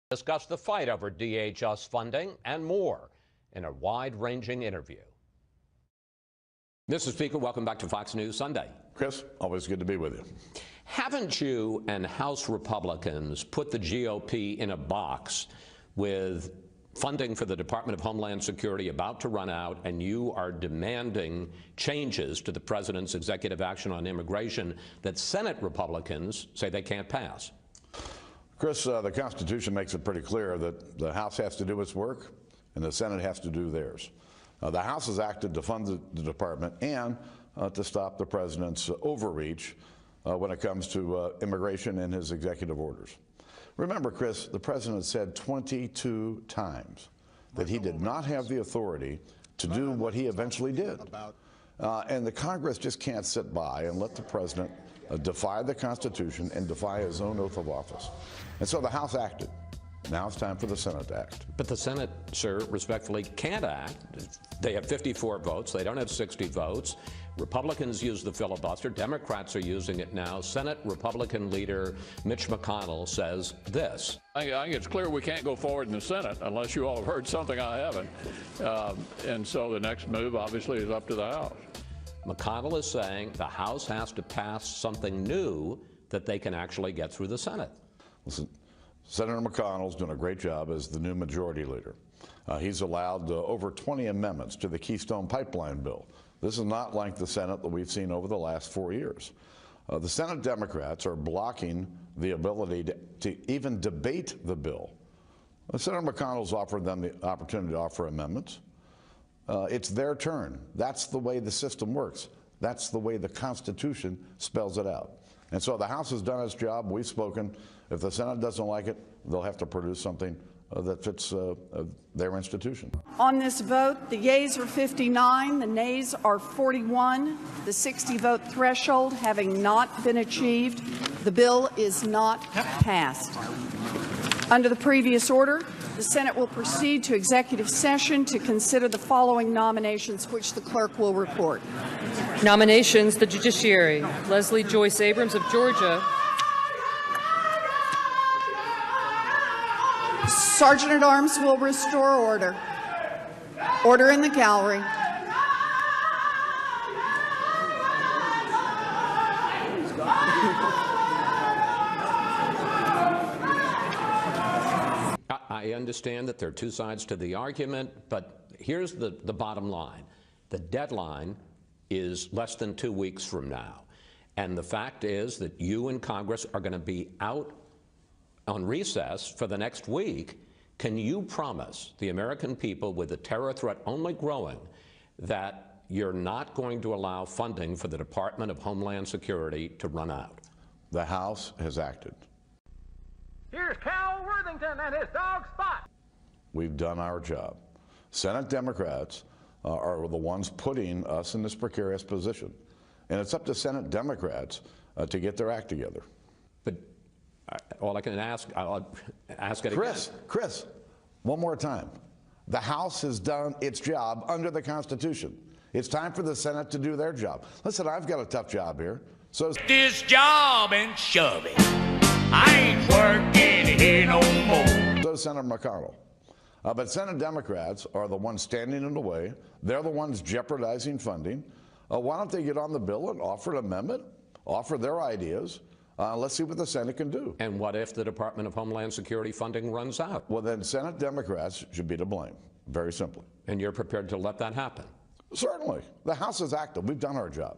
Discuss the fight over DHS funding and more in a wide-ranging interview. Mr. Speaker, welcome back to Fox News Sunday. Chris, always good to be with you. Haven't you and House Republicans put the GOP in a box with funding for the Department of Homeland Security about to run out, and you are demanding changes to the president's executive action on immigration that Senate Republicans say they can't pass? Chris, the Constitution makes it pretty clear that the House has to do its work and the Senate has to do theirs. The House has acted to fund the department and to stop the president's overreach when it comes to immigration and his executive orders. Remember, Chris, the president said 22 times that he did not have the authority to do what he eventually did. And the Congress just can't sit by and let the president defy the Constitution and defy his own oath of office. And so the House acted. Now it's time for the Senate to act. But the Senate, sir, respectfully can't act. They have 54 votes. They don't have 60 votes. Republicans use the filibuster. Democrats are using it now. Senate Republican leader Mitch McConnell says this. I think it's clear we can't go forward in the Senate unless you all have heard something I haven't. And so the next move, obviously, is up to the House. McConnell is saying the House has to pass something new that they can actually get through the Senate. Listen, Senator McConnell's doing a great job as the new majority leader. He's allowed over 20 amendments to the Keystone Pipeline bill. This is not like the Senate that we've seen over the last 4 years. The Senate Democrats are blocking the ability to even debate the bill. Senator McConnell's offered them the opportunity to offer amendments. It's their turn. That's the way the system works. That's the way the Constitution spells it out. And so the House has done its job. We've spoken. If the Senate doesn't like it, they'll have to produce something that fits their institution. On this vote, the yeas are 59, the nays are 41. The 60-vote threshold having not been achieved, the bill is not passed. Under the previous order, the Senate will proceed to executive session to consider the following nominations, which the clerk will report. Nominations: the Judiciary, Leslie Joyce Abrams of Georgia. Sergeant-at-Arms will restore order. Order in the gallery. I understand that there are two sides to the argument, but here's the bottom line. The deadline is less than 2 weeks from now. And the fact is that you and Congress are going to be out on recess for the next week. Can you promise the American people, with the terror threat only growing, that you're not going to allow funding for the Department of Homeland Security to run out? The House has acted. Here's Cal Worthington and his dog Spot. We've done our job. Senate Democrats are the ones putting us in this precarious position. And it's up to Senate Democrats to get their act together. But all I can ask, I'll ask it again. Chris, one more time. The House has done its job under the Constitution. It's time for the Senate to do their job. Listen, I've got a tough job here. So this job and shove it. I ain't working here no more. So does Senator McConnell. But Senate Democrats are the ones standing in the way. They're the ones jeopardizing funding. Why don't they get on the bill and offer an amendment, offer their ideas? Let's see what the Senate can do. And what if the Department of Homeland Security funding runs out? Well, then Senate Democrats should be to blame, very simply. And you're prepared to let that happen? Certainly. The House is active. We've done our job.